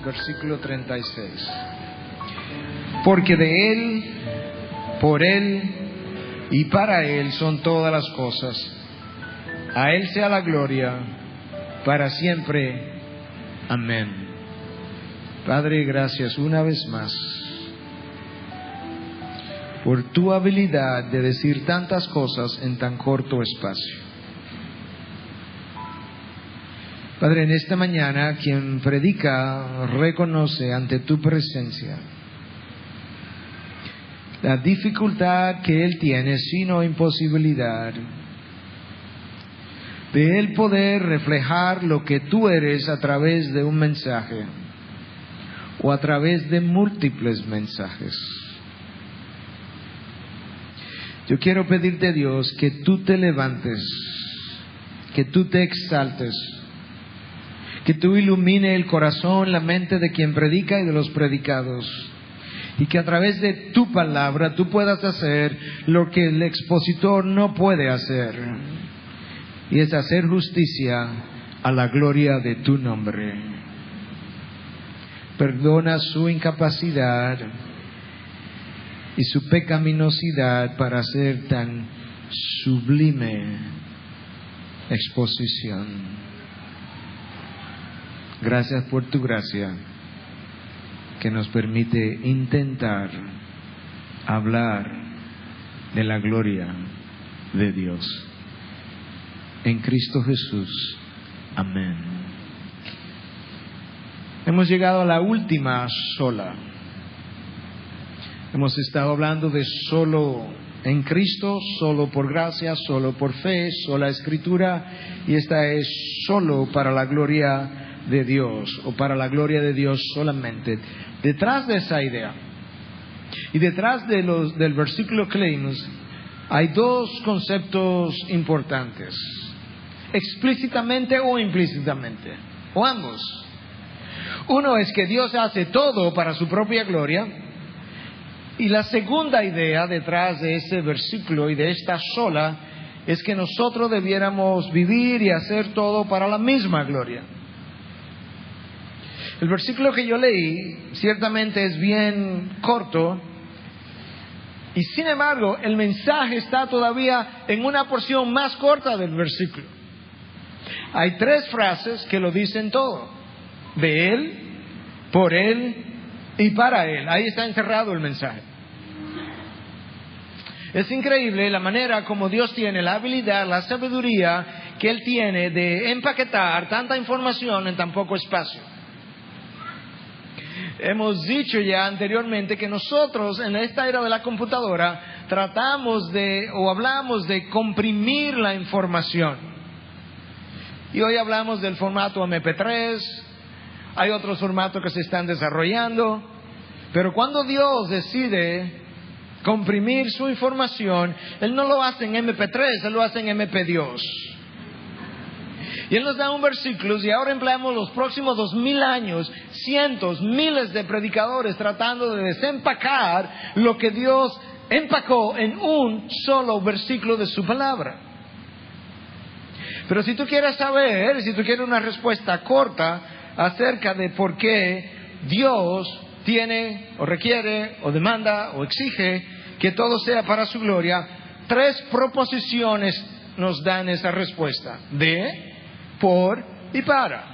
versículo 36. Porque de Él, por Él y para Él son todas las cosas. A Él sea la gloria para siempre. Amén. Padre, gracias una vez más por tu habilidad de decir tantas cosas en tan corto espacio. Padre, en esta mañana quien predica reconoce ante tu presencia la dificultad que él tiene, sino imposibilidad, de él poder reflejar lo que tú eres a través de un mensaje o a través de múltiples mensajes. Yo quiero pedirte, Dios, que tú te levantes, que tú te exaltes, que tú ilumine el corazón, la mente de quien predica y de los predicados, y que a través de tu palabra tú puedas hacer lo que el expositor no puede hacer, y es hacer justicia a la gloria de tu nombre. Perdona su incapacidad y su pecaminosidad para hacer tan sublime exposición. Gracias por tu gracia que nos permite intentar hablar de la gloria de Dios. En Cristo Jesús. Amén. Hemos llegado a la última sola. Hemos estado hablando de solo en Cristo, solo por gracia, solo por fe, sola Escritura, y esta es solo para la gloria de Dios, o para la gloria de Dios solamente. Detrás de esa idea y detrás del versículo que leímos hay dos conceptos importantes: explícitamente o implícitamente, o ambos. Uno es que Dios hace todo para su propia gloria, y la segunda idea detrás de ese versículo y de esta sola es que nosotros debiéramos vivir y hacer todo para la misma gloria. El versículo que yo leí ciertamente es bien corto, y sin embargo el mensaje está todavía en una porción más corta del versículo. Hay tres frases que lo dicen todo: de Él, por Él y para Él. Ahí está encerrado el mensaje. Es increíble la manera como Dios tiene la habilidad, la sabiduría que Él tiene de empaquetar tanta información en tan poco espacio. Hemos dicho ya anteriormente que nosotros en esta era de la computadora tratamos de, o hablamos de comprimir la información. Y hoy hablamos del formato MP3, hay otros formatos que se están desarrollando, pero cuando Dios decide comprimir su información, Él no lo hace en MP3, Él lo hace en MP2. Y Él nos da un versículo, y ahora empleamos los próximos 2000 años, cientos, miles de predicadores tratando de desempacar lo que Dios empacó en un solo versículo de su palabra. Pero si tú quieres saber, si tú quieres una respuesta corta acerca de por qué Dios tiene, o requiere, o demanda, o exige que todo sea para su gloria, tres proposiciones nos dan esa respuesta: de, por y para.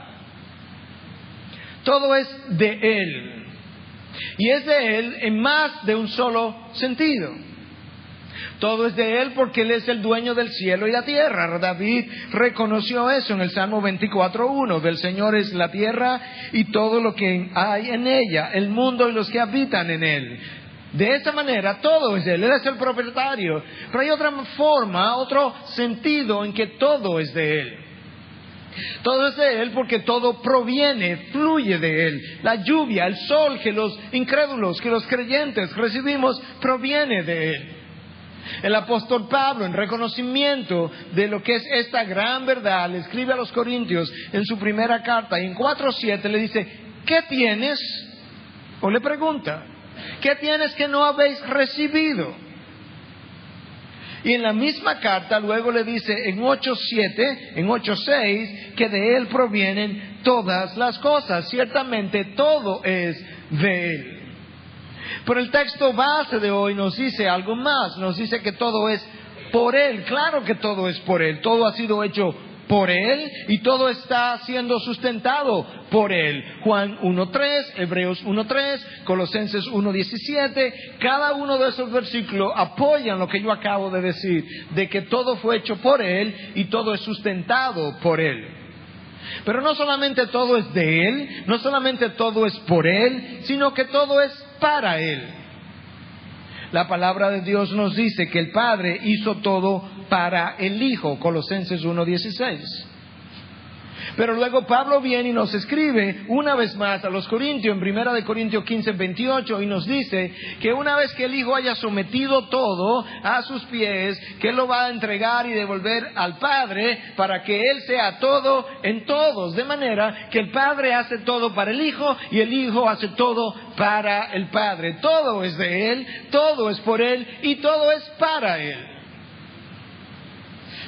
Todo es de Él, y es de Él en más de un solo sentido. Todo es de Él porque Él es el dueño del cielo y la tierra. David reconoció eso en el Salmo 24:1. Del Señor es la tierra y todo lo que hay en ella, el mundo y los que habitan en él. De esa manera todo es de Él. Él es el propietario. Pero hay otra forma, otro sentido en que todo es de Él. Todo es de Él porque todo proviene, fluye de Él. La lluvia, el sol que los incrédulos, que los creyentes recibimos, proviene de Él. El apóstol Pablo, en reconocimiento de lo que es esta gran verdad, le escribe a los Corintios en su primera carta, y en 4:7 le dice: ¿qué tienes? O le pregunta: ¿qué tienes que no habéis recibido? Y en la misma carta luego le dice en 8:7, en 8:6, que de Él provienen todas las cosas. Ciertamente todo es de Él. Pero el texto base de hoy nos dice algo más. Nos dice que todo es por Él. Claro que todo es por Él. Todo ha sido hecho por Él y todo está siendo sustentado por Él. Juan 1:3, Hebreos 1:3, Colosenses 1:17, cada uno de esos versículos apoyan lo que yo acabo de decir, de que todo fue hecho por Él y todo es sustentado por Él. Pero no solamente todo es de Él, no solamente todo es por Él, sino que todo es para Él. La palabra de Dios nos dice que el Padre hizo todo para el Hijo, Colosenses 1:16. Pero luego Pablo viene y nos escribe una vez más a los Corintios, en 1 de Corintios 15:28, y nos dice que una vez que el Hijo haya sometido todo a sus pies, que Él lo va a entregar y devolver al Padre para que Él sea todo en todos. De manera que el Padre hace todo para el Hijo y el Hijo hace todo para el Padre. Todo es de Él, todo es por Él y todo es para Él.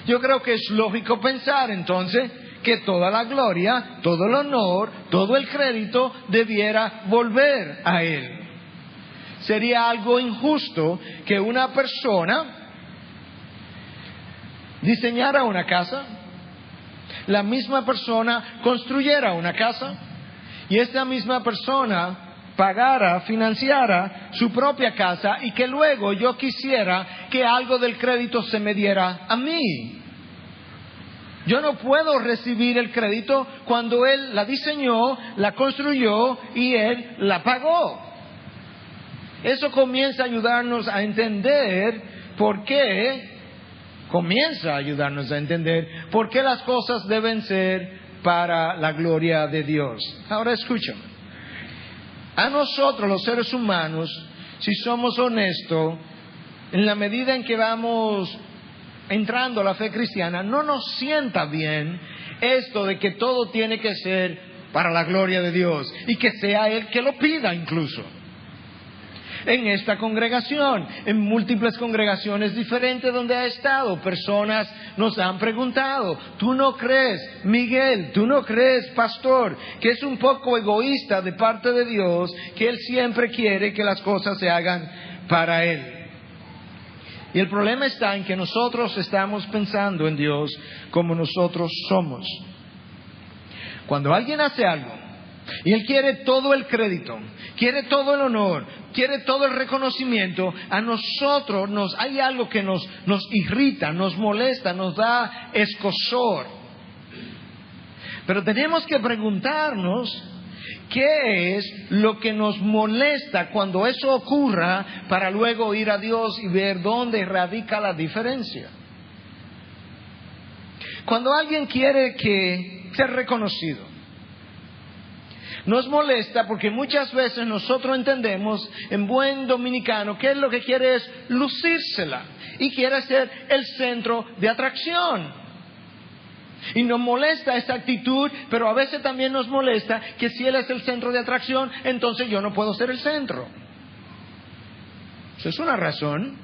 Yo creo que es lógico pensar entonces que toda la gloria, todo el honor, todo el crédito debiera volver a Él. Sería algo injusto que una persona diseñara una casa, la misma persona construyera una casa y esta misma persona pagara, financiara su propia casa y que luego yo quisiera que algo del crédito se me diera a mí. Yo no puedo recibir el crédito cuando Él la diseñó, la construyó y Él la pagó. Eso comienza a ayudarnos a entender por qué las cosas deben ser para la gloria de Dios. Ahora escúchame. A nosotros los seres humanos, si somos honestos, en la medida en que vamos entrando a la fe cristiana, no nos sienta bien esto de que todo tiene que ser para la gloria de Dios y que sea Él que lo pida incluso. En esta congregación, en múltiples congregaciones diferentes donde ha estado, personas nos han preguntado: ¿tú no crees, Miguel, tú no crees, pastor, que es un poco egoísta de parte de Dios, que Él siempre quiere que las cosas se hagan para Él? Y el problema está en que nosotros estamos pensando en Dios como nosotros somos. Cuando alguien hace algo y Él quiere todo el crédito, quiere todo el honor, quiere todo el reconocimiento, a nosotros hay algo que nos irrita, nos molesta, nos da escozor. Pero tenemos que preguntarnos: ¿qué es lo que nos molesta cuando eso ocurra, para luego ir a Dios y ver dónde radica la diferencia? Cuando alguien quiere ser reconocido, nos molesta porque muchas veces nosotros entendemos en buen dominicano que él lo que quiere es lucírsela y quiere ser el centro de atracción. Y nos molesta esa actitud, pero a veces también nos molesta que si Él es el centro de atracción, entonces yo no puedo ser el centro. Eso es una razón.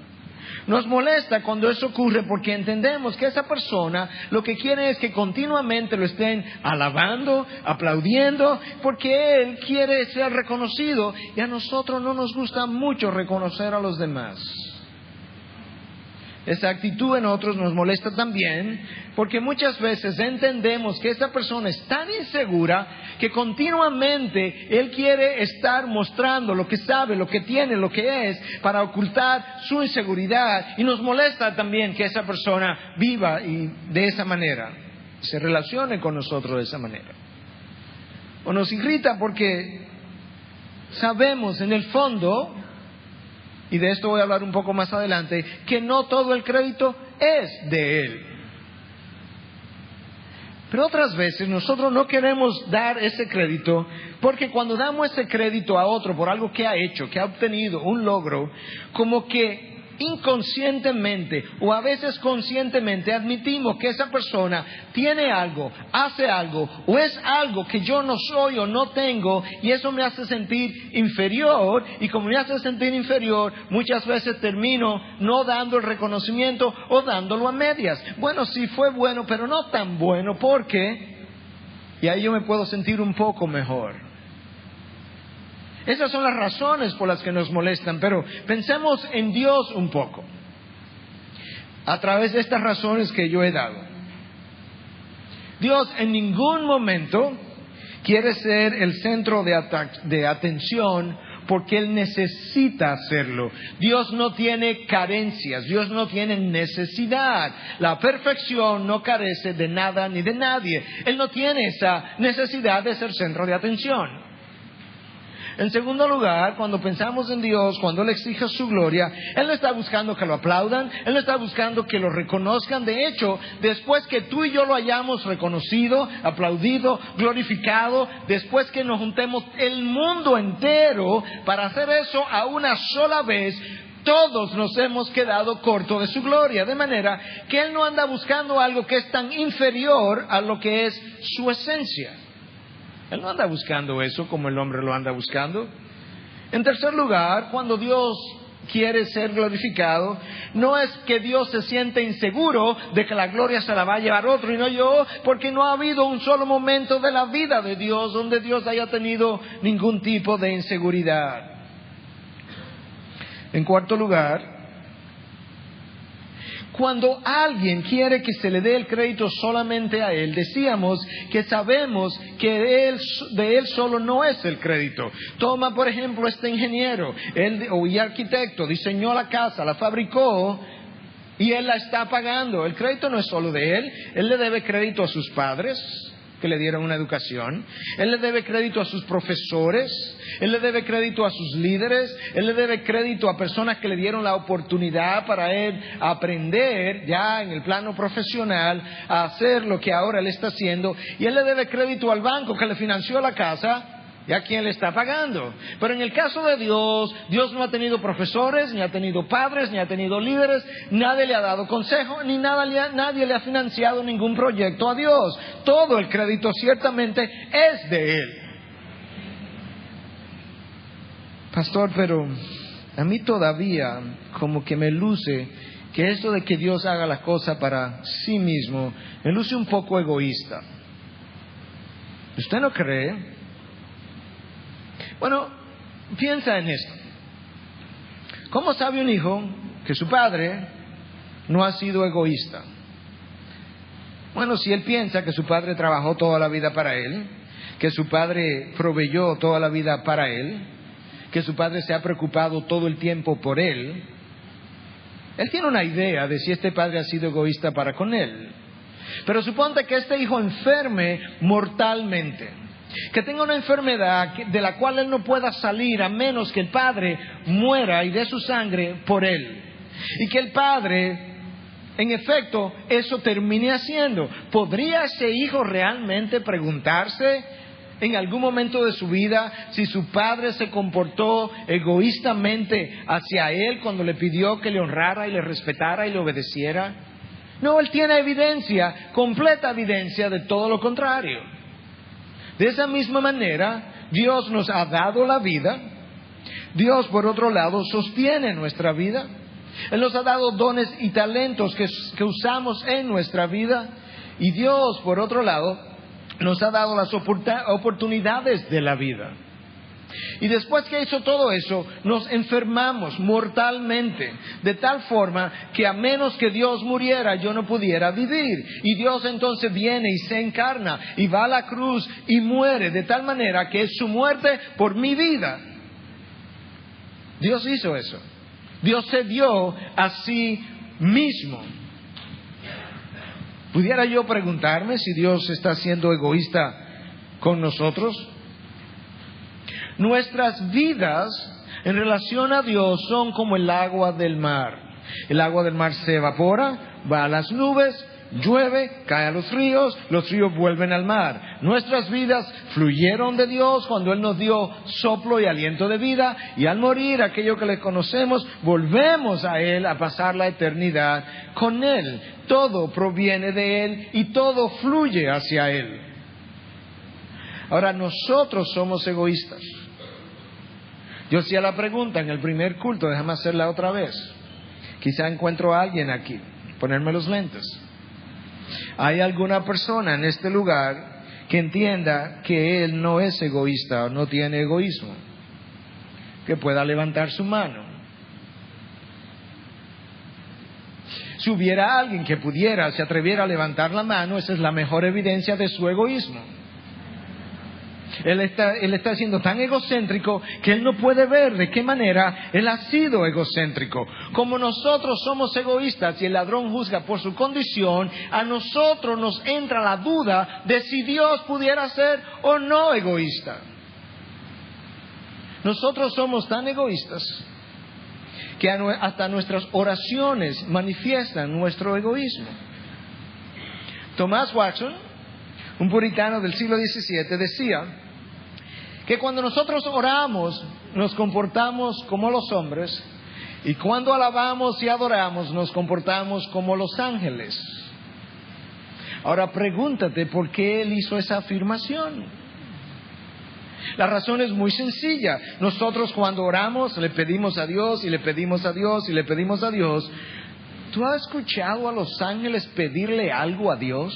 Nos molesta cuando eso ocurre porque entendemos que esa persona lo que quiere es que continuamente lo estén alabando, aplaudiendo, porque Él quiere ser reconocido y a nosotros no nos gusta mucho reconocer a los demás. Esa actitud en otros nos molesta también porque muchas veces entendemos que esa persona es tan insegura que continuamente él quiere estar mostrando lo que sabe, lo que tiene, lo que es, para ocultar su inseguridad, y nos molesta también que esa persona viva y de esa manera, se relacione con nosotros de esa manera. O nos irrita porque sabemos en el fondo, y de esto voy a hablar un poco más adelante, que no todo el crédito es de Él. Pero otras veces nosotros no queremos dar ese crédito, porque cuando damos ese crédito a otro por algo que ha hecho, que ha obtenido, un logro, como que inconscientemente o a veces conscientemente admitimos que esa persona tiene algo, hace algo o es algo que yo no soy o no tengo, y eso me hace sentir inferior, y como me hace sentir inferior, muchas veces termino no dando el reconocimiento o dándolo a medias. Bueno, sí fue bueno, pero no tan bueno, porque y ahí yo me puedo sentir un poco mejor. Esas son las razones por las que nos molestan, pero pensemos en Dios un poco, a través de estas razones que yo he dado. Dios en ningún momento quiere ser el centro de atención porque Él necesita hacerlo. Dios no tiene carencias, Dios no tiene necesidad. La perfección no carece de nada ni de nadie. Él no tiene esa necesidad de ser centro de atención. En segundo lugar, cuando pensamos en Dios, cuando Él exige su gloria, Él no está buscando que lo aplaudan, Él no está buscando que lo reconozcan. De hecho, después que tú y yo lo hayamos reconocido, aplaudido, glorificado, después que nos juntemos el mundo entero para hacer eso a una sola vez, todos nos hemos quedado cortos de su gloria. De manera que Él no anda buscando algo que es tan inferior a lo que es su esencia. Él no anda buscando eso como el hombre lo anda buscando. En tercer lugar, cuando Dios quiere ser glorificado, no es que Dios se siente inseguro de que la gloria se la va a llevar otro y no yo, porque no ha habido un solo momento de la vida de Dios donde Dios haya tenido ningún tipo de inseguridad. En cuarto lugar, cuando alguien quiere que se le dé el crédito solamente a él, decíamos que sabemos que de él solo no es el crédito. Toma, por ejemplo, este ingeniero y arquitecto, diseñó la casa, la fabricó y él la está pagando. El crédito no es solo de él. Él le debe crédito a sus padres, que le dieron una educación. Él le debe crédito a sus profesores. Él le debe crédito a sus líderes. Él le debe crédito a personas que le dieron la oportunidad para él aprender ya en el plano profesional a hacer lo que ahora él está haciendo. Y él le debe crédito al banco que le financió la casa y a quien le está pagando. Pero en el caso de Dios, Dios no ha tenido profesores, ni ha tenido padres, ni ha tenido líderes. Nadie le ha dado consejo, ni nadie le ha financiado ningún proyecto a Dios. Todo el crédito ciertamente es de Él. Pastor, pero a mí todavía como que me luce que esto de que Dios haga las cosas para sí mismo, me luce un poco egoísta. ¿Usted no cree? Bueno, piensa en esto. ¿Cómo sabe un hijo que su padre no ha sido egoísta? Bueno, si él piensa que su padre trabajó toda la vida para él, que su padre proveyó toda la vida para él, que su padre se ha preocupado todo el tiempo por él, él tiene una idea de si este padre ha sido egoísta para con él. Pero suponte que este hijo enferme mortalmente, que tenga una enfermedad de la cual él no pueda salir a menos que el padre muera y dé su sangre por él. Y que el padre, en efecto, eso termine haciendo. ¿Podría ese hijo realmente preguntarse en algún momento de su vida si su padre se comportó egoístamente hacia él cuando le pidió que le honrara y le respetara y le obedeciera? No, él tiene evidencia, completa evidencia de todo lo contrario. De esa misma manera, Dios nos ha dado la vida. Dios, por otro lado, sostiene nuestra vida. Él nos ha dado dones y talentos que usamos en nuestra vida. Y Dios, por otro lado, nos ha dado las oportunidades de la vida. Y después que hizo todo eso, nos enfermamos mortalmente, de tal forma que a menos que Dios muriera, yo no pudiera vivir. Y Dios entonces viene y se encarna y va a la cruz y muere, de tal manera que es su muerte por mi vida. Dios hizo eso. Dios se dio a sí mismo. ¿Pudiera yo preguntarme si Dios está siendo egoísta con nosotros? Nuestras vidas en relación a Dios son como el agua del mar. El agua del mar se evapora, va a las nubes llueve, cae a los ríos vuelven al mar. Nuestras vidas fluyeron de Dios cuando Él nos dio soplo y aliento de vida, y al morir, aquello que le conocemos, volvemos a Él a pasar la eternidad con Él. Todo proviene de Él y todo fluye hacia Él. Ahora, nosotros somos egoístas. Yo hacía la pregunta en el primer culto, déjame hacerla otra vez. Quizá encuentro a alguien aquí, ponerme los lentes. ¿Hay alguna persona en este lugar que entienda que él no es egoísta o no tiene egoísmo? Que pueda levantar su mano. Si hubiera alguien que pudiera, se atreviera a levantar la mano, esa es la mejor evidencia de su egoísmo. Él está siendo tan egocéntrico que él no puede ver de qué manera él ha sido egocéntrico. Como nosotros somos egoístas y el ladrón juzga por su condición, a nosotros nos entra la duda de si Dios pudiera ser o no egoísta. Nosotros somos tan egoístas que hasta nuestras oraciones manifiestan nuestro egoísmo. Thomas Watson, un puritano del siglo XVII, decía que cuando nosotros oramos nos comportamos como los hombres, y cuando alabamos y adoramos nos comportamos como los ángeles. Ahora pregúntate por qué él hizo esa afirmación. La razón es muy sencilla. Nosotros cuando oramos le pedimos a Dios y le pedimos a Dios y le pedimos a Dios. ¿Tú has escuchado a los ángeles pedirle algo a Dios?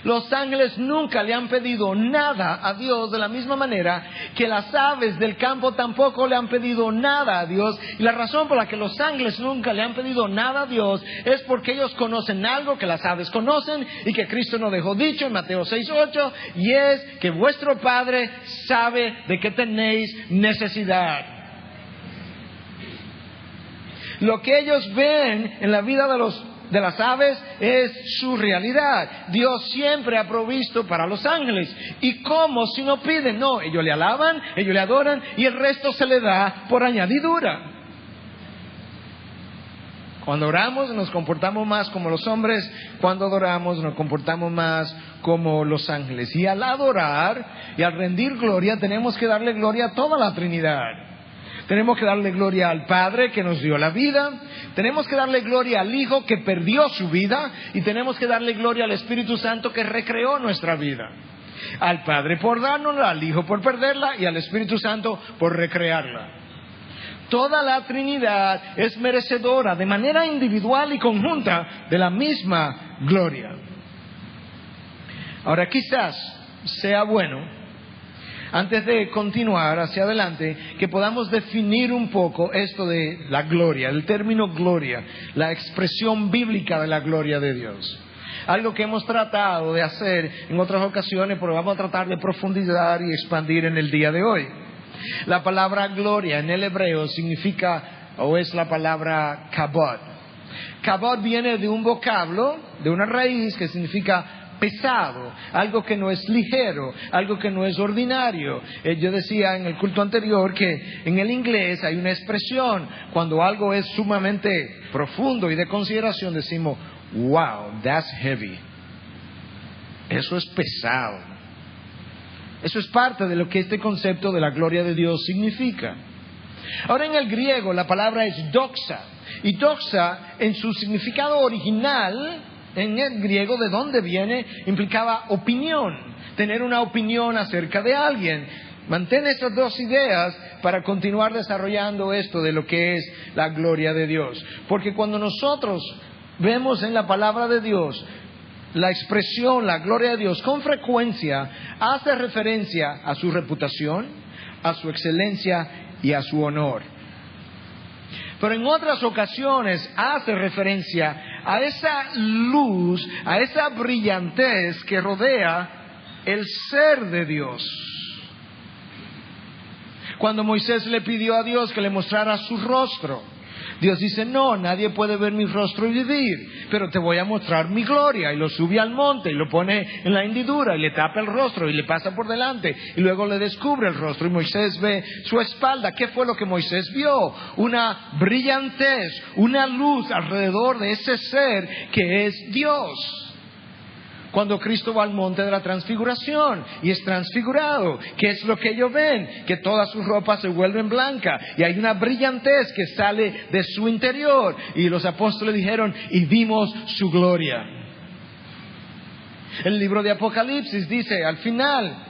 Los ángeles nunca le han pedido nada a Dios, de la misma manera que las aves del campo tampoco le han pedido nada a Dios. Y la razón por la que los ángeles nunca le han pedido nada a Dios es porque ellos conocen algo que las aves conocen y que Cristo nos dejó dicho en Mateo 6:8, y es que vuestro Padre sabe de qué tenéis necesidad. Lo que ellos ven en la vida de las aves es su realidad. Dios siempre ha provisto para los ángeles. ¿Y cómo si no piden? No, ellos le alaban, ellos le adoran y el resto se le da por añadidura. Cuando oramos nos comportamos más como los hombres, cuando adoramos nos comportamos más como los ángeles. Y al adorar y al rendir gloria tenemos que darle gloria a toda la Trinidad. Tenemos que darle gloria al Padre que nos dio la vida, tenemos que darle gloria al Hijo que perdió su vida, y tenemos que darle gloria al Espíritu Santo que recreó nuestra vida. Al Padre por dárnosla, al Hijo por perderla y al Espíritu Santo por recrearla. Toda la Trinidad es merecedora de manera individual y conjunta de la misma gloria. Ahora quizás sea bueno, antes de continuar hacia adelante, que podamos definir un poco esto de la gloria, el término gloria, la expresión bíblica de la gloria de Dios. Algo que hemos tratado de hacer en otras ocasiones, pero vamos a tratar de profundizar y expandir en el día de hoy. La palabra gloria en el hebreo significa, o es la palabra kabod. Kabod viene de un vocablo, de una raíz que significa pesado, algo que no es ligero, algo que no es ordinario. Yo decía en el culto anterior que en el inglés hay una expresión, cuando algo es sumamente profundo y de consideración, decimos, wow, that's heavy. Eso es pesado. Eso es parte de lo que este concepto de la gloria de Dios significa. Ahora en el griego la palabra es doxa, y doxa en su significado original, en el griego, ¿de dónde viene? Implicaba opinión, tener una opinión acerca de alguien. Mantén estas dos ideas para continuar desarrollando esto de lo que es la gloria de Dios. Porque cuando nosotros vemos en la palabra de Dios la expresión, la gloria de Dios, con frecuencia hace referencia a su reputación, a su excelencia y a su honor. Pero en otras ocasiones hace referencia a esa luz, a esa brillantez que rodea el ser de Dios. Cuando Moisés le pidió a Dios que le mostrara su rostro, Dios dice, no, nadie puede ver mi rostro y vivir, pero te voy a mostrar mi gloria. Y lo sube al monte y lo pone en la hendidura y le tapa el rostro y le pasa por delante y luego le descubre el rostro y Moisés ve su espalda. ¿Qué fue lo que Moisés vio? Una brillantez, una luz alrededor de ese ser que es Dios. Cuando Cristo va al monte de la transfiguración y es transfigurado, ¿qué es lo que ellos ven? Que todas sus ropas se vuelven blancas y hay una brillantez que sale de su interior. Y los apóstoles dijeron, y vimos su gloria. El libro de Apocalipsis dice al final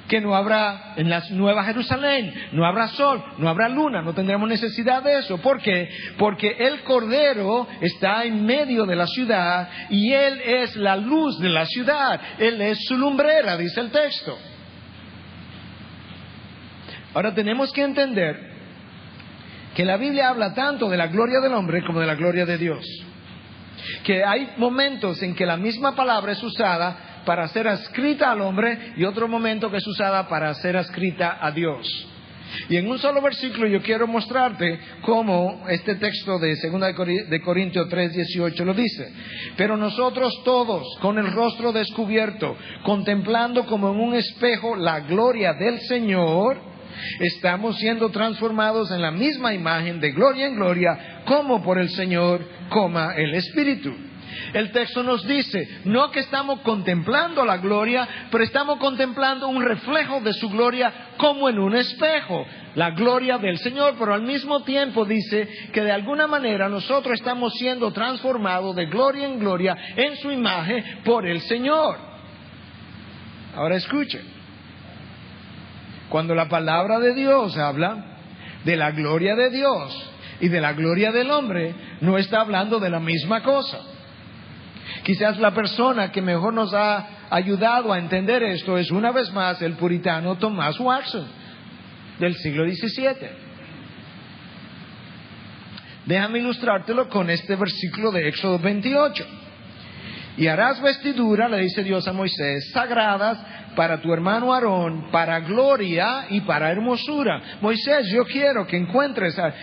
que no habrá, en la Nueva Jerusalén, no habrá sol, no habrá luna, no tendremos necesidad de eso. ¿Por qué? Porque el Cordero está en medio de la ciudad y Él es la luz de la ciudad. Él es su lumbrera, dice el texto. Ahora tenemos que entender que la Biblia habla tanto de la gloria del hombre como de la gloria de Dios. Que hay momentos en que la misma palabra es usada para ser escrita al hombre y otro momento que es usada para ser escrita a Dios. Y en un solo versículo yo quiero mostrarte cómo este texto de 2 de Corintios 3:18 lo dice. Pero nosotros todos, con el rostro descubierto, contemplando como en un espejo la gloria del Señor, estamos siendo transformados en la misma imagen de gloria en gloria, como por el Señor, el Espíritu. El texto nos dice, no que estamos contemplando la gloria, pero estamos contemplando un reflejo de su gloria como en un espejo, la gloria del Señor, pero al mismo tiempo dice que de alguna manera nosotros estamos siendo transformados de gloria en gloria en su imagen por el Señor. Ahora escuchen, cuando la palabra de Dios habla de la gloria de Dios y de la gloria del hombre, no está hablando de la misma cosa. Quizás la persona que mejor nos ha ayudado a entender esto es una vez más el puritano Thomas Watson del siglo XVII. Déjame ilustrártelo con este versículo de Éxodo 28. Y harás vestidura, le dice Dios a Moisés, sagradas para tu hermano Aarón, para gloria y para hermosura. Moisés, yo quiero que encuentres a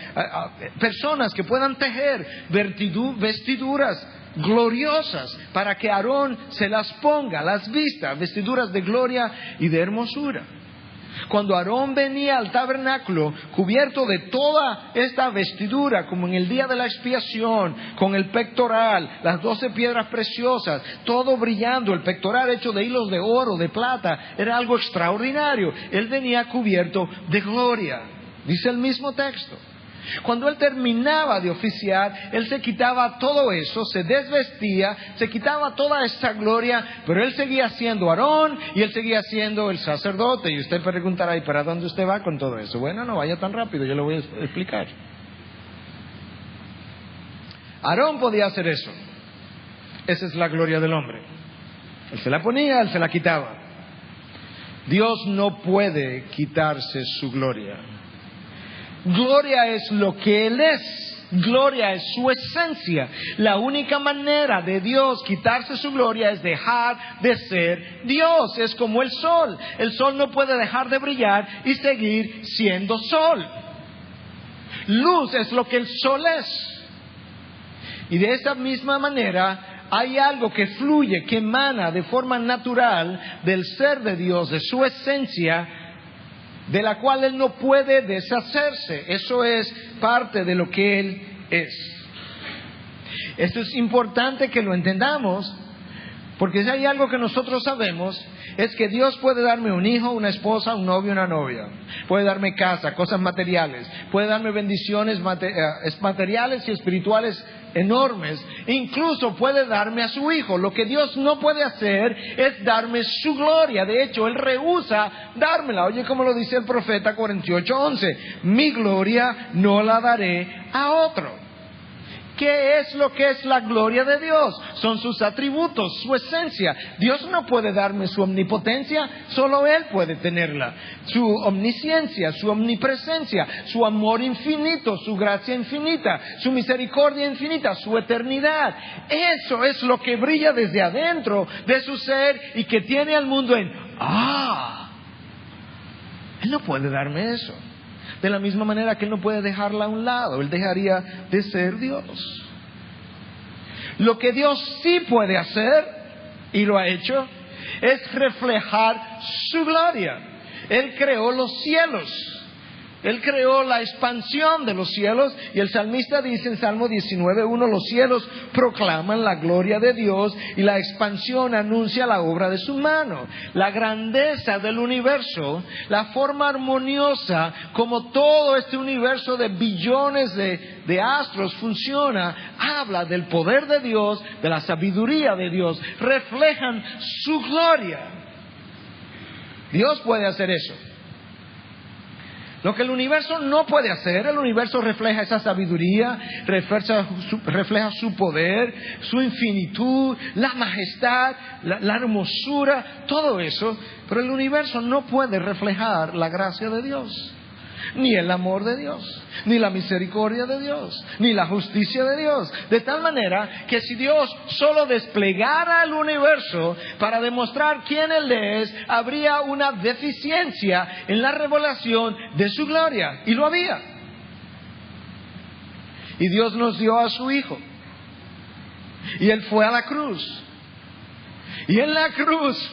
personas que puedan tejer vestiduras gloriosas para que Aarón se las ponga, las vista, vestiduras de gloria y de hermosura. Cuando Aarón venía al tabernáculo cubierto de toda esta vestidura, como en el día de la expiación, con el pectoral, las 12 piedras preciosas, todo brillando, el pectoral hecho de hilos de oro, de plata, era algo extraordinario. Él venía cubierto de gloria, dice el mismo texto. Cuando él terminaba de oficiar, él se quitaba todo eso, se desvestía, se quitaba toda esa gloria, pero él seguía siendo Aarón y él seguía siendo el sacerdote. Y usted preguntará, ¿y para dónde usted va con todo eso? Bueno, no vaya tan rápido, yo le voy a explicar. Aarón podía hacer eso. Esa es la gloria del hombre. Él se la ponía, él se la quitaba. Dios no puede quitarse su gloria. Gloria es lo que Él es. Gloria es su esencia. La única manera de Dios quitarse su gloria es dejar de ser Dios. Es como el sol. El sol no puede dejar de brillar y seguir siendo sol. Luz es lo que el sol es. Y de esa misma manera hay algo que fluye, que emana de forma natural del ser de Dios, de su esencia, de la cual Él no puede deshacerse. Eso es parte de lo que Él es. Esto es importante que lo entendamos, porque si hay algo que nosotros sabemos, es que Dios puede darme un hijo, una esposa, un novio, una novia. Puede darme casa, cosas materiales. Puede darme bendiciones materiales y espirituales enormes. Incluso puede darme a su hijo. Lo que Dios no puede hacer es darme su gloria. De hecho, Él rehúsa dármela. Oye, como lo dice el profeta 48:11. Mi gloria no la daré a otro. ¿Qué es lo que es la gloria de Dios? Son sus atributos, su esencia. Dios no puede darme su omnipotencia, solo Él puede tenerla. Su omnisciencia, su omnipresencia, su amor infinito, su gracia infinita, su misericordia infinita, su eternidad. Eso es lo que brilla desde adentro de su ser y que tiene al mundo en Él no puede darme eso. De la misma manera que Él no puede dejarla a un lado, Él dejaría de ser Dios. Lo que Dios sí puede hacer, y lo ha hecho, es reflejar su gloria. Él creó los cielos. Él creó la expansión de los cielos, y el salmista dice en Salmo 19:1: los cielos proclaman la gloria de Dios y la expansión anuncia la obra de su mano. La grandeza del universo, la forma armoniosa como todo este universo de billones de astros funciona, habla del poder de Dios, de la sabiduría de Dios, reflejan su gloria. Dios puede hacer eso. Lo que el universo no puede hacer, el universo refleja esa sabiduría, refleja su poder, su infinitud, la majestad, la hermosura, todo eso. Pero el universo no puede reflejar la gracia de Dios, ni el amor de Dios, ni la misericordia de Dios, ni la justicia de Dios. De tal manera que si Dios solo desplegara el universo para demostrar quién Él es, habría una deficiencia en la revelación de su gloria. Y lo había. Y Dios nos dio a su Hijo. Y Él fue a la cruz. Y en la cruz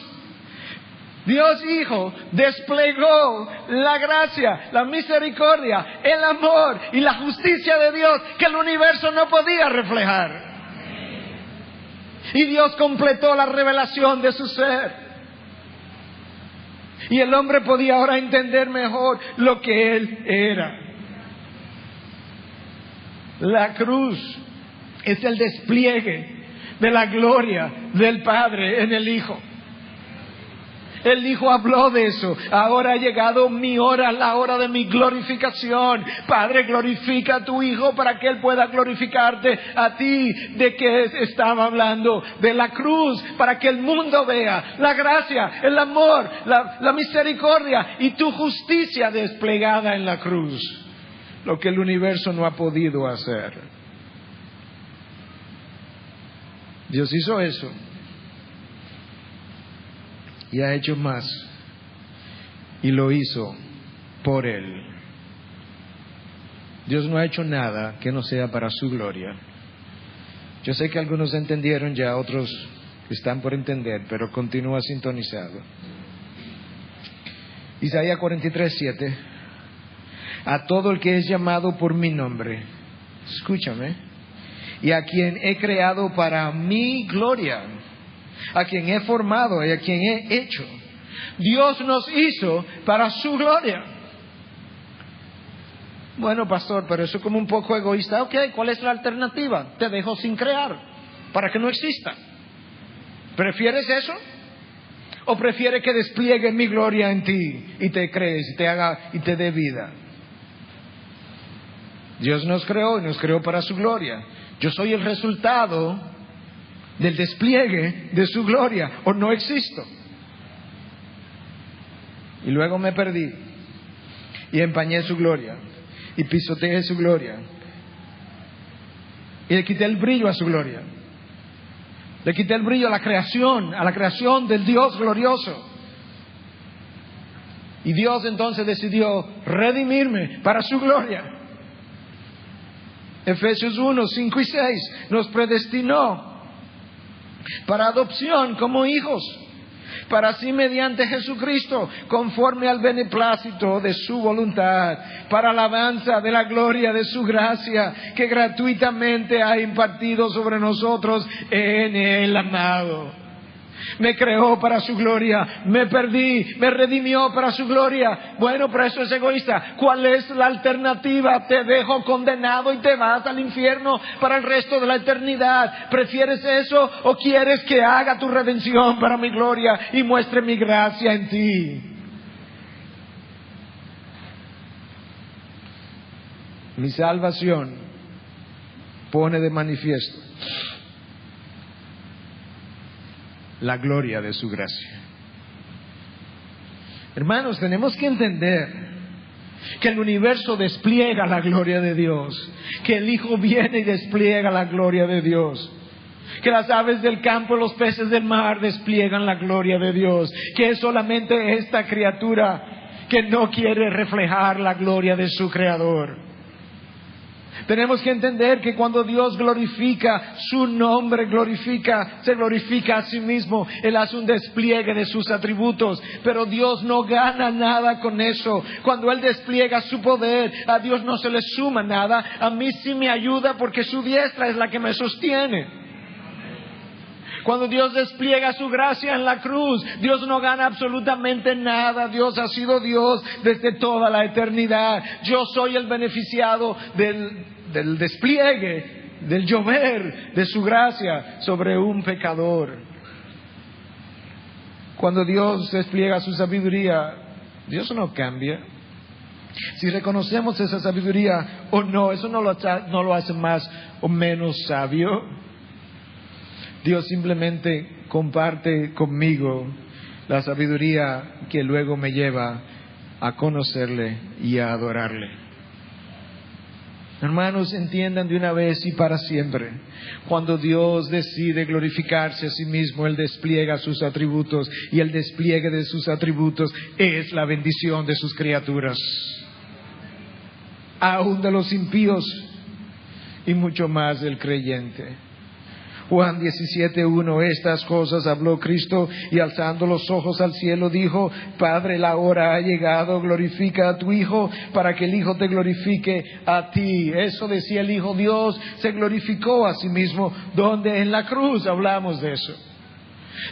Dios Hijo desplegó la gracia, la misericordia, el amor y la justicia de Dios que el universo no podía reflejar. Y Dios completó la revelación de su ser. Y el hombre podía ahora entender mejor lo que Él era. La cruz es el despliegue de la gloria del Padre en el Hijo. El Hijo habló de eso. Ahora ha llegado mi hora, la hora de mi glorificación. Padre, glorifica a tu Hijo para que Él pueda glorificarte a ti. ¿De qué estaba hablando? De la cruz, para que el mundo vea la gracia, el amor, la misericordia y tu justicia desplegada en la cruz. Lo que el universo no ha podido hacer. Dios hizo eso. Y ha hecho más. Y lo hizo por Él. Dios no ha hecho nada que no sea para su gloria. Yo sé que algunos entendieron ya, otros están por entender, pero continúa sintonizado. Isaías 43:7. A todo el que es llamado por mi nombre, escúchame, y a quien he creado para mi gloria, a quien he formado y a quien he hecho. Dios nos hizo para su gloria. Bueno, pastor, pero eso es como un poco egoísta. Ok, ¿cuál es la alternativa? Te dejo sin crear, para que no exista. ¿Prefieres eso? ¿O prefieres que despliegue mi gloria en ti y te crees y te haga y te dé vida? Dios nos creó y nos creó para su gloria. Yo soy el resultado del despliegue de su gloria, o no existo. Y luego me perdí y empañé su gloria y pisoteé su gloria y le quité el brillo a su gloria, le quité el brillo a la creación del Dios glorioso. Y Dios entonces decidió redimirme para su gloria. Efesios 1:5 y 6 nos predestinó para adopción como hijos, para así mediante Jesucristo, conforme al beneplácito de su voluntad, para alabanza de la gloria de su gracia, que gratuitamente ha impartido sobre nosotros en el amado. Me creó para su gloria, me perdí, me redimió para su gloria. Bueno, pero eso es egoísta. ¿Cuál es la alternativa? Te dejo condenado y te vas al infierno para el resto de la eternidad. ¿Prefieres eso o quieres que haga tu redención para mi gloria y muestre mi gracia en ti? Mi salvación pone de manifiesto la gloria de su gracia. Hermanos, tenemos que entender que el universo despliega la gloria de Dios, que el Hijo viene y despliega la gloria de Dios, que las aves del campo, los peces del mar despliegan la gloria de Dios, que es solamente esta criatura que no quiere reflejar la gloria de su Creador. Tenemos que entender que cuando Dios glorifica su nombre, se glorifica a sí mismo. Él hace un despliegue de sus atributos, pero Dios no gana nada con eso. Cuando Él despliega su poder, a Dios no se le suma nada. A mí sí me ayuda porque su diestra es la que me sostiene. Cuando Dios despliega su gracia en la cruz, Dios no gana absolutamente nada. Dios ha sido Dios desde toda la eternidad. Yo soy el beneficiado del despliegue, del llover de su gracia sobre un pecador. Cuando Dios despliega su sabiduría, Dios no cambia. Si reconocemos esa sabiduría o no, eso no lo hace más o menos sabio. Dios simplemente comparte conmigo la sabiduría que luego me lleva a conocerle y a adorarle. Hermanos, entiendan de una vez y para siempre, cuando Dios decide glorificarse a sí mismo, Él despliega sus atributos, y el despliegue de sus atributos es la bendición de sus criaturas, aún de los impíos y mucho más del creyente. Juan 17:1, estas cosas habló Cristo y alzando los ojos al cielo dijo: Padre, la hora ha llegado, glorifica a tu Hijo para que el Hijo te glorifique a ti. Eso decía el Hijo. Dios se glorificó a sí mismo, donde en la cruz hablamos de eso.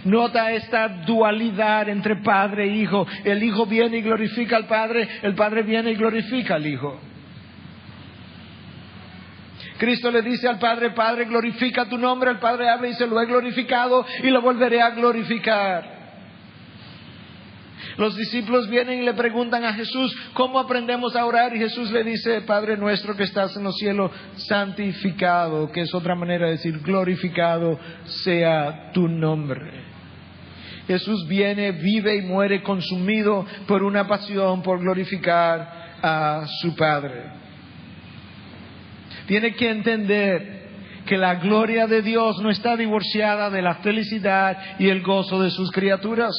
Nota esta dualidad entre Padre e Hijo. El Hijo viene y glorifica al Padre, el Padre viene y glorifica al Hijo. Cristo le dice al Padre: Padre, glorifica tu nombre. El Padre habla y dice: lo he glorificado y lo volveré a glorificar. Los discípulos vienen y le preguntan a Jesús: ¿cómo aprendemos a orar? Y Jesús le dice: Padre nuestro que estás en los cielos, santificado, que es otra manera de decir glorificado sea tu nombre. Jesús viene, vive y muere consumido por una pasión por glorificar a su Padre. Tiene que entender que la gloria de Dios no está divorciada de la felicidad y el gozo de sus criaturas.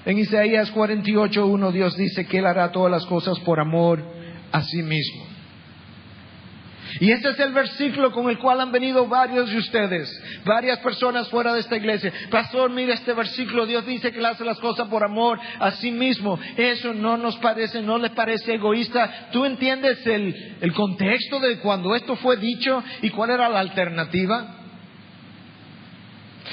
En Isaías 48:1 Dios dice que Él hará todas las cosas por amor a sí mismo. Y este es el versículo con el cual han venido varios de ustedes, varias personas fuera de esta iglesia. Pastor, mira este versículo, Dios dice que Él hace las cosas por amor a sí mismo. Eso no le parece egoísta. ¿Tú entiendes el contexto de cuando esto fue dicho y cuál era la alternativa?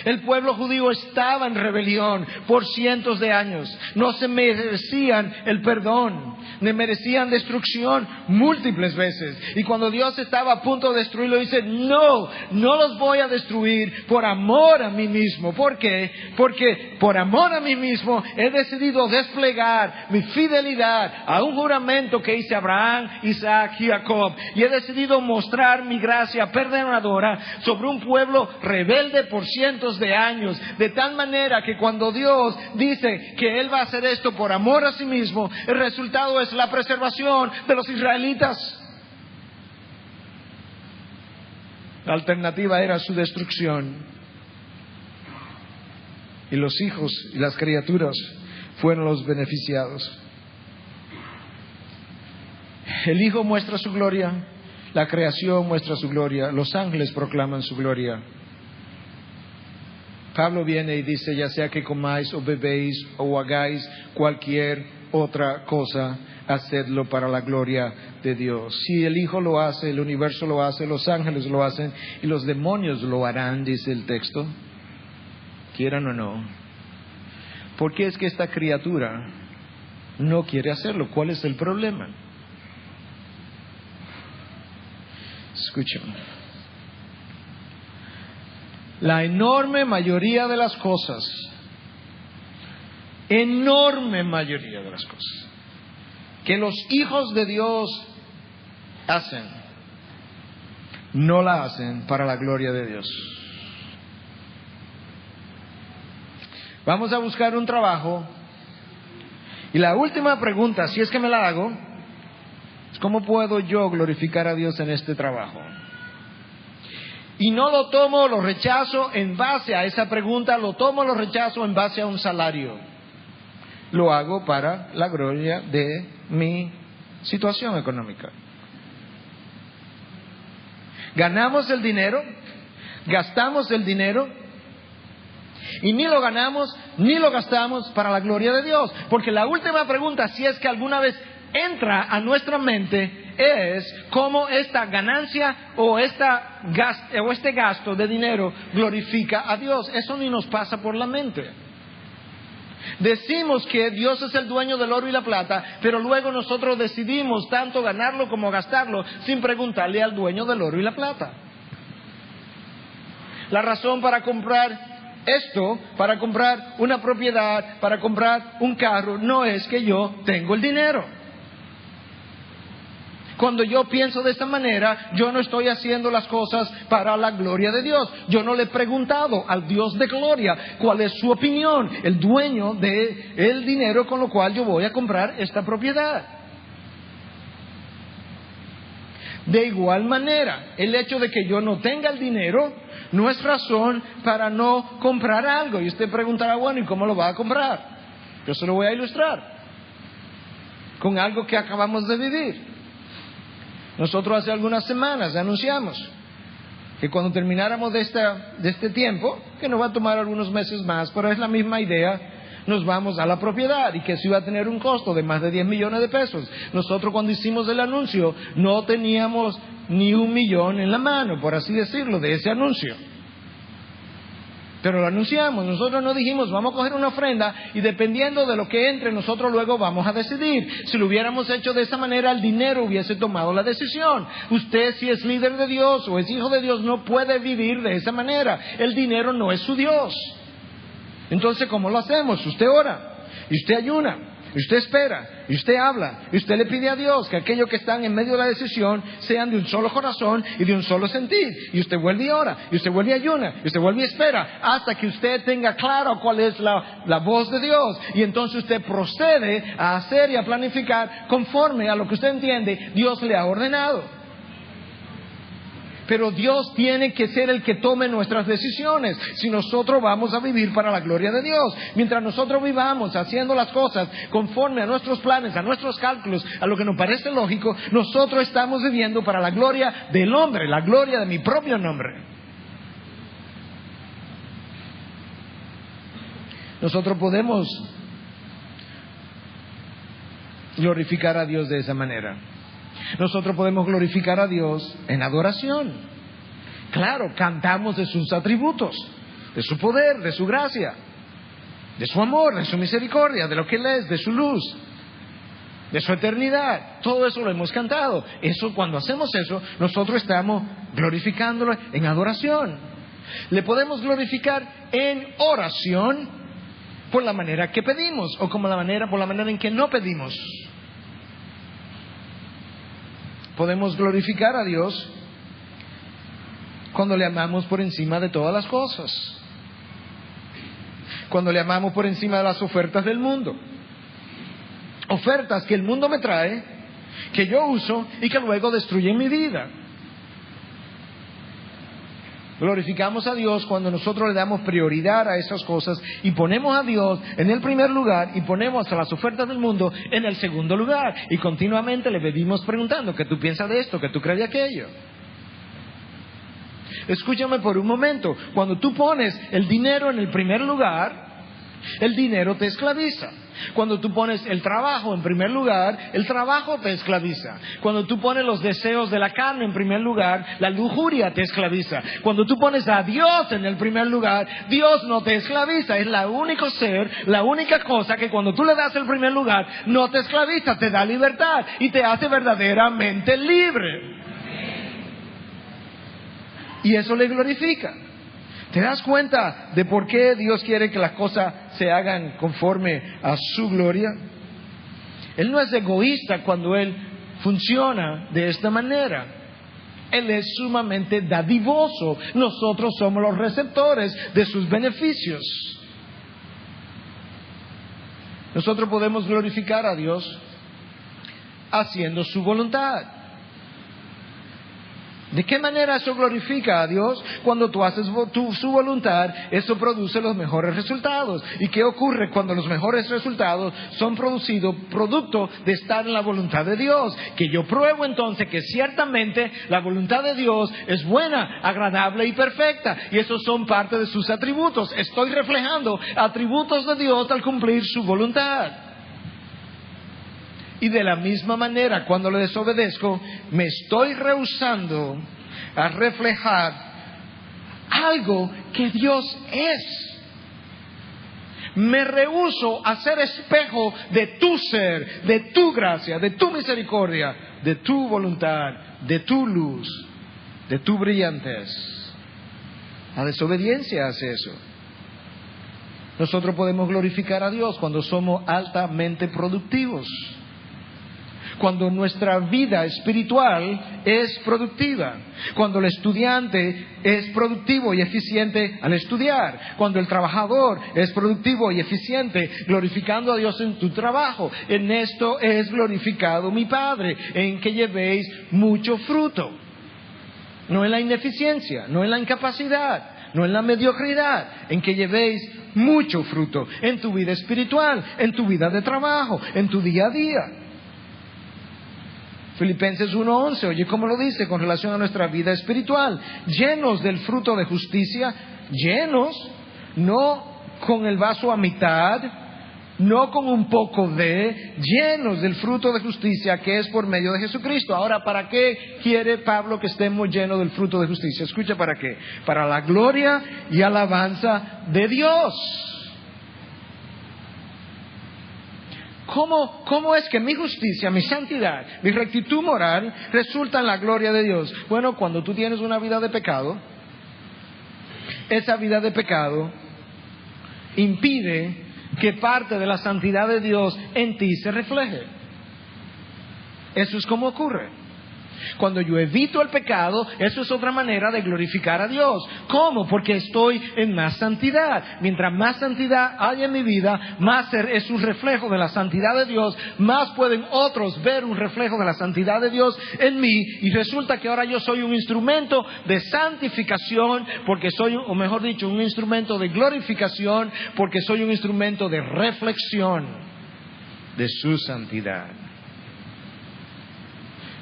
El pueblo judío estaba en rebelión por cientos de años. No se merecían el perdón, merecían destrucción múltiples veces. Y cuando Dios estaba a punto de destruirlo, dice: no los voy a destruir por amor a mí mismo. ¿Por qué? Porque por amor a mí mismo he decidido desplegar mi fidelidad a un juramento que hice a Abraham, Isaac y Jacob. Y he decidido mostrar mi gracia perdonadora sobre un pueblo rebelde por cientos de años, de tal manera que cuando Dios dice que Él va a hacer esto por amor a sí mismo, el resultado es la preservación de los israelitas. La alternativa era su destrucción, y los hijos y las criaturas fueron los beneficiados. El Hijo muestra su gloria, la creación muestra su gloria, los ángeles proclaman su gloria. Pablo viene y dice: ya sea que comáis o bebéis o hagáis cualquier otra cosa, hacedlo para la gloria de Dios. Si el Hijo lo hace, el universo lo hace, los ángeles lo hacen y los demonios lo harán, dice el texto, quieran o no. ¿Por qué es que esta criatura no quiere hacerlo? ¿Cuál es el problema? Escuchen. La enorme mayoría de las cosas, que los hijos de Dios hacen, no la hacen para la gloria de Dios. Vamos a buscar un trabajo y la última pregunta, si es que me la hago, es: ¿cómo puedo yo glorificar a Dios en este trabajo? Y no lo tomo, lo rechazo en base a esa pregunta, lo tomo, lo rechazo en base a un salario. Lo hago para la gloria de mi situación económica. Ganamos el dinero, gastamos el dinero, y ni lo ganamos ni lo gastamos para la gloria de Dios. Porque la última pregunta, si es que alguna vez entra a nuestra mente, es cómo esta ganancia o este gasto de dinero glorifica a Dios. Eso ni nos pasa por la mente. Decimos que Dios es el dueño del oro y la plata, pero luego nosotros decidimos tanto ganarlo como gastarlo sin preguntarle al dueño del oro y la plata. La razón para comprar esto, para comprar una propiedad, para comprar un carro, no es que yo tengo el dinero. Cuando yo pienso de esta manera, yo no estoy haciendo las cosas para la gloria de Dios. Yo no le he preguntado al Dios de gloria cuál es su opinión, el dueño del dinero con lo cual yo voy a comprar esta propiedad. De igual manera, el hecho de que yo no tenga el dinero no es razón para no comprar algo. Y usted preguntará, bueno, ¿y cómo lo va a comprar? Yo se lo voy a ilustrar con algo que acabamos de vivir. Nosotros hace algunas semanas anunciamos que cuando termináramos de este tiempo, que nos va a tomar algunos meses más, pero es la misma idea, nos vamos a la propiedad y que eso iba a tener un costo de más de 10 millones de pesos. Nosotros cuando hicimos el anuncio no teníamos ni 1 millón en la mano, por así decirlo, de ese anuncio. Pero lo anunciamos, nosotros no dijimos vamos a coger una ofrenda y dependiendo de lo que entre nosotros luego vamos a decidir. Si lo hubiéramos hecho de esa manera, el dinero hubiese tomado la decisión. Usted, si es líder de Dios o es hijo de Dios, no puede vivir de esa manera. El dinero no es su Dios. Entonces, ¿cómo lo hacemos? Usted ora, y usted ayuna, y usted espera, y usted habla, y usted le pide a Dios que aquellos que están en medio de la decisión sean de un solo corazón y de un solo sentir. Y usted vuelve y ora, y usted vuelve y ayuna, y usted vuelve y espera, hasta que usted tenga claro cuál es la voz de Dios. Y entonces usted procede a hacer y a planificar conforme a lo que usted entiende Dios le ha ordenado. Pero Dios tiene que ser el que tome nuestras decisiones si nosotros vamos a vivir para la gloria de Dios. Mientras nosotros vivamos haciendo las cosas conforme a nuestros planes, a nuestros cálculos, a lo que nos parece lógico, nosotros estamos viviendo para la gloria del hombre, la gloria de mi propio nombre. Nosotros podemos glorificar a Dios de esa manera. Nosotros podemos glorificar a Dios en adoración. Claro, cantamos de sus atributos, de su poder, de su gracia, de su amor, de su misericordia, de lo que Él es, de su luz, de su eternidad. Todo eso lo hemos cantado. Cuando hacemos eso, nosotros estamos glorificándolo en adoración. Le podemos glorificar en oración por la manera que pedimos o por la manera en que no pedimos. Podemos glorificar a Dios cuando le amamos por encima de todas las cosas. Cuando le amamos por encima de las ofertas del mundo. Ofertas que el mundo me trae, que yo uso y que luego destruyen mi vida. Glorificamos a Dios cuando nosotros le damos prioridad a esas cosas y ponemos a Dios en el primer lugar y ponemos a las ofertas del mundo en el segundo lugar. Y continuamente le venimos preguntando, ¿qué tú piensas de esto? ¿Qué tú crees de aquello? Escúchame por un momento. Cuando tú pones el dinero en el primer lugar, el dinero te esclaviza. Cuando tú pones el trabajo en primer lugar, el trabajo te esclaviza. Cuando tú pones los deseos de la carne en primer lugar, la lujuria te esclaviza. Cuando tú pones a Dios en el primer lugar, Dios no te esclaviza. Es la único ser, la única cosa que cuando tú le das el primer lugar, no te esclaviza, te da libertad y te hace verdaderamente libre. Y eso le glorifica. ¿Te das cuenta de por qué Dios quiere que las cosas se hagan conforme a su gloria? Él no es egoísta cuando Él funciona de esta manera. Él es sumamente dadivoso. Nosotros somos los receptores de sus beneficios. Nosotros podemos glorificar a Dios haciendo su voluntad. ¿De qué manera eso glorifica a Dios? Cuando tú haces su voluntad, eso produce los mejores resultados. ¿Y qué ocurre cuando los mejores resultados son producidos producto de estar en la voluntad de Dios? Que yo pruebo entonces que ciertamente la voluntad de Dios es buena, agradable y perfecta. Y esos son parte de sus atributos. Estoy reflejando atributos de Dios al cumplir su voluntad. Y de la misma manera, cuando le desobedezco, me estoy rehusando a reflejar algo que Dios es. Me rehúso a ser espejo de tu ser, de tu gracia, de tu misericordia, de tu voluntad, de tu luz, de tu brillantez. La desobediencia hace eso. Nosotros podemos glorificar a Dios cuando somos altamente productivos. Cuando nuestra vida espiritual es productiva, cuando el estudiante es productivo y eficiente al estudiar, cuando el trabajador es productivo y eficiente glorificando a Dios en tu trabajo. En esto es glorificado mi Padre, en que llevéis mucho fruto. No en la ineficiencia, no en la incapacidad, no en la mediocridad, en que llevéis mucho fruto en tu vida espiritual, en tu vida de trabajo, en tu día a día. Filipenses 1:11, oye cómo lo dice con relación a nuestra vida espiritual: llenos del fruto de justicia, llenos, no con el vaso a mitad, no con un poco de, llenos del fruto de justicia que es por medio de Jesucristo. Ahora, ¿para qué quiere Pablo que estemos llenos del fruto de justicia? Escucha, ¿para qué? Para la gloria y alabanza de Dios. ¿Cómo es que mi justicia, mi santidad, mi rectitud moral resulta en la gloria de Dios? Bueno, cuando tú tienes una vida de pecado, esa vida de pecado impide que parte de la santidad de Dios en ti se refleje. Eso es como ocurre. Cuando yo evito el pecado, eso es otra manera de glorificar a Dios. ¿Cómo? Porque estoy en más santidad. Mientras más santidad hay en mi vida, más es un reflejo de la santidad de Dios, más pueden otros ver un reflejo de la santidad de Dios en mí, y resulta que ahora yo soy un instrumento de santificación, porque soy, o mejor dicho, un instrumento de glorificación, porque soy un instrumento de reflexión de su santidad.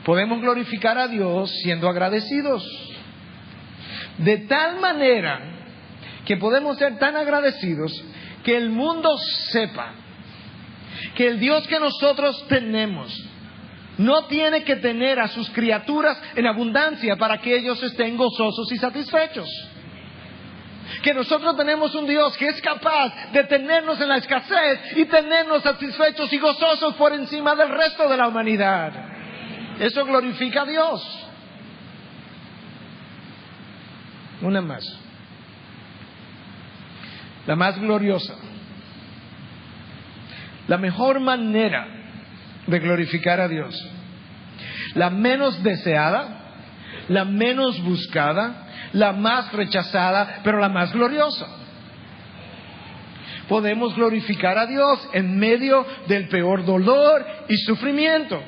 Podemos glorificar a Dios siendo agradecidos. De tal manera que podemos ser tan agradecidos que el mundo sepa que el Dios que nosotros tenemos no tiene que tener a sus criaturas en abundancia para que ellos estén gozosos y satisfechos. Que nosotros tenemos un Dios que es capaz de tenernos en la escasez y tenernos satisfechos y gozosos por encima del resto de la humanidad. Eso glorifica a Dios. Una más. La más gloriosa. La mejor manera de glorificar a Dios. La menos deseada, la menos buscada, la más rechazada, pero la más gloriosa. Podemos glorificar a Dios en medio del peor dolor y sufrimiento.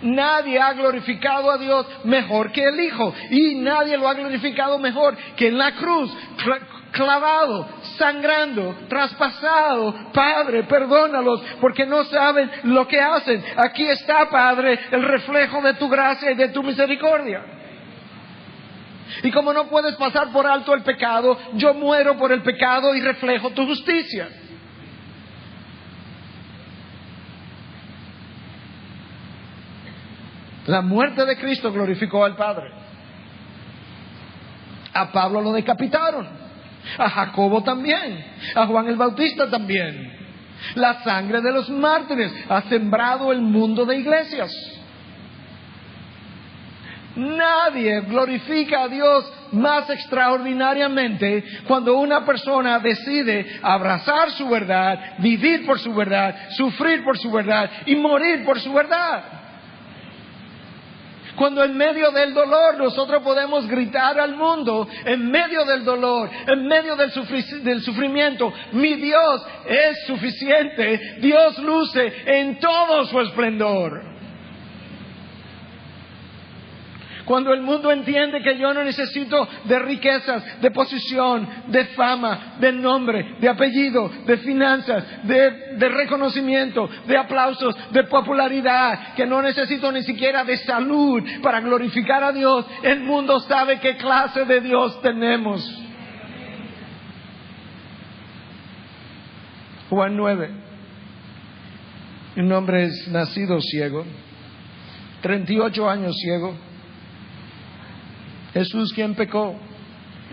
Nadie ha glorificado a Dios mejor que el Hijo, y nadie lo ha glorificado mejor que en la cruz, clavado, sangrando, traspasado. Padre, perdónalos porque no saben lo que hacen. Aquí está, Padre, el reflejo de tu gracia y de tu misericordia. Y como no puedes pasar por alto el pecado, yo muero por el pecado y reflejo tu justicia. La muerte de Cristo glorificó al Padre. A Pablo lo decapitaron, a Jacobo también, a Juan el Bautista también. La sangre de los mártires ha sembrado el mundo de iglesias. Nadie glorifica a Dios más extraordinariamente cuando una persona decide abrazar su verdad, vivir por su verdad, sufrir por su verdad y morir por su verdad. Cuando en medio del dolor nosotros podemos gritar al mundo, en medio del dolor, en medio del sufrimiento, mi Dios es suficiente, Dios luce en todo su esplendor. Cuando el mundo entiende que yo no necesito de riquezas, de posición, de fama, de nombre, de apellido, de finanzas, de reconocimiento, de aplausos, de popularidad, que no necesito ni siquiera de salud para glorificar a Dios, el mundo sabe qué clase de Dios tenemos. Juan 9. Un hombre es nacido ciego, 38 años ciego. ¿Jesús quién pecó?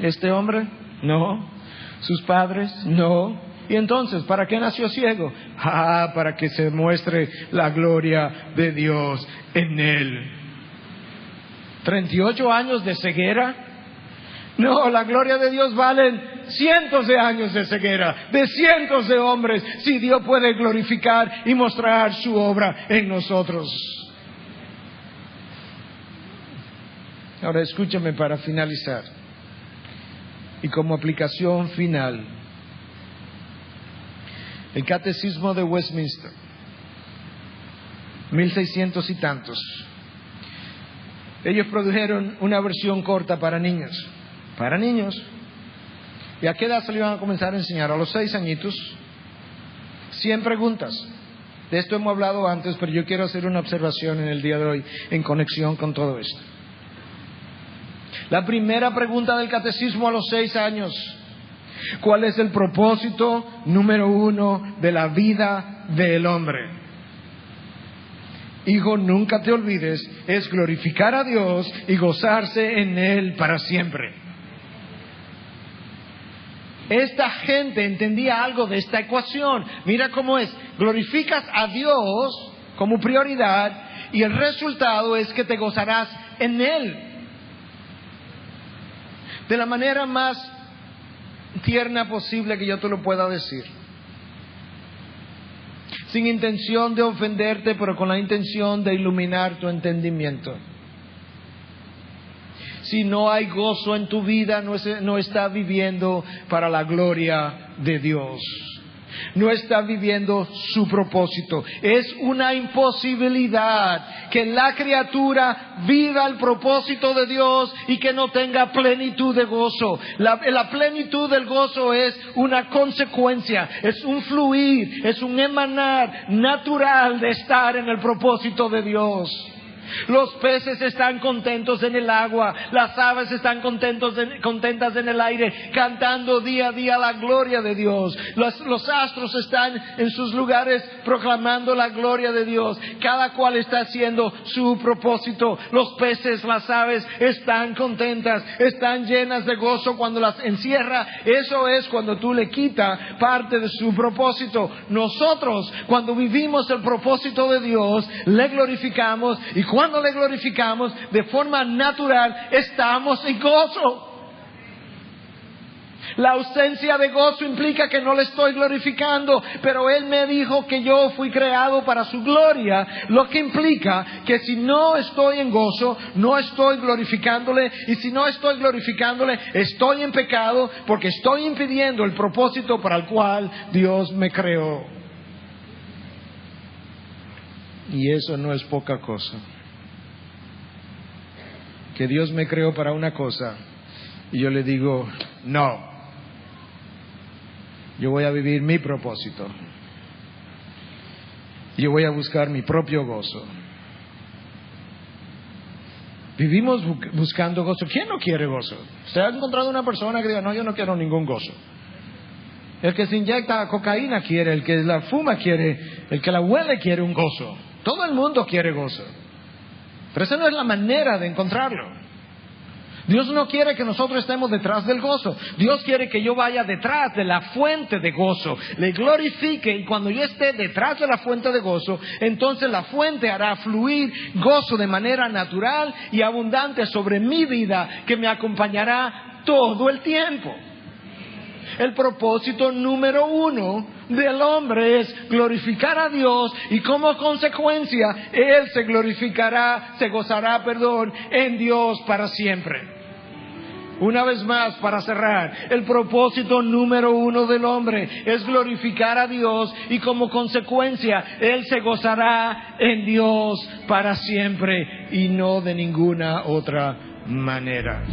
¿Este hombre? No. ¿Sus padres? No. ¿Y entonces para qué nació ciego? Para que se muestre la gloria de Dios en él. ¿38 años de ceguera? No, la gloria de Dios valen cientos de años de ceguera, de cientos de hombres, si Dios puede glorificar y mostrar su obra en nosotros. Ahora escúchame para finalizar. Y como aplicación final, el Catecismo de Westminster, 1600 y tantos. Ellos produjeron una versión corta para niños. Para niños. ¿Y a qué edad se le iban a comenzar a enseñar? A los 6 añitos. 100 preguntas. De esto hemos hablado antes, pero yo quiero hacer una observación en el día de hoy en conexión con todo esto. La primera pregunta del catecismo a los 6 años: ¿cuál es el propósito número 1 de la vida del hombre? Hijo, nunca te olvides, es glorificar a Dios y gozarse en Él para siempre. Esta gente entendía algo de esta ecuación. Mira cómo es: glorificas a Dios como prioridad y el resultado es que te gozarás en Él. De la manera más tierna posible que yo te lo pueda decir, sin intención de ofenderte, pero con la intención de iluminar tu entendimiento. Si no hay gozo en tu vida, no estás viviendo para la gloria de Dios. No está viviendo su propósito. Es una imposibilidad que la criatura viva el propósito de Dios y que no tenga plenitud de gozo. La plenitud del gozo es una consecuencia, es un fluir, es un emanar natural de estar en el propósito de Dios. Los peces están contentos en el agua, las aves están contentas en el aire, cantando día a día la gloria de Dios. Los astros están en sus lugares proclamando la gloria de Dios. Cada cual está haciendo su propósito. Los peces, las aves están contentas, están llenas de gozo cuando las encierra. Eso es cuando tú le quitas parte de su propósito. Nosotros, cuando vivimos el propósito de Dios, le glorificamos, y cuando le glorificamos de forma natural, estamos en gozo. La ausencia de gozo implica que no le estoy glorificando, pero Él me dijo que yo fui creado para su gloria, lo que implica que si no estoy en gozo, no estoy glorificándole, y si no estoy glorificándole, estoy en pecado, porque estoy impidiendo el propósito para el cual Dios me creó. Y eso no es poca cosa. Que Dios me creó para una cosa y yo le digo, no, yo voy a vivir mi propósito, yo voy a buscar mi propio gozo. Vivimos buscando gozo. ¿Quién no quiere gozo? ¿Usted ha encontrado una persona que diga, no, yo no quiero ningún gozo? El que se inyecta cocaína quiere, el que la fuma quiere, el que la huele quiere un gozo. Todo el mundo quiere gozo. Pero esa no es la manera de encontrarlo. Dios no quiere que nosotros estemos detrás del gozo. Dios quiere que yo vaya detrás de la fuente de gozo, le glorifique, y cuando yo esté detrás de la fuente de gozo, entonces la fuente hará fluir gozo de manera natural y abundante sobre mi vida, que me acompañará todo el tiempo. El propósito número 1 del hombre es glorificar a Dios, y como consecuencia Él se gozará en Dios para siempre. Una vez más, para cerrar, el propósito número 1 del hombre es glorificar a Dios y como consecuencia, él se gozará en Dios para siempre y no de ninguna otra manera.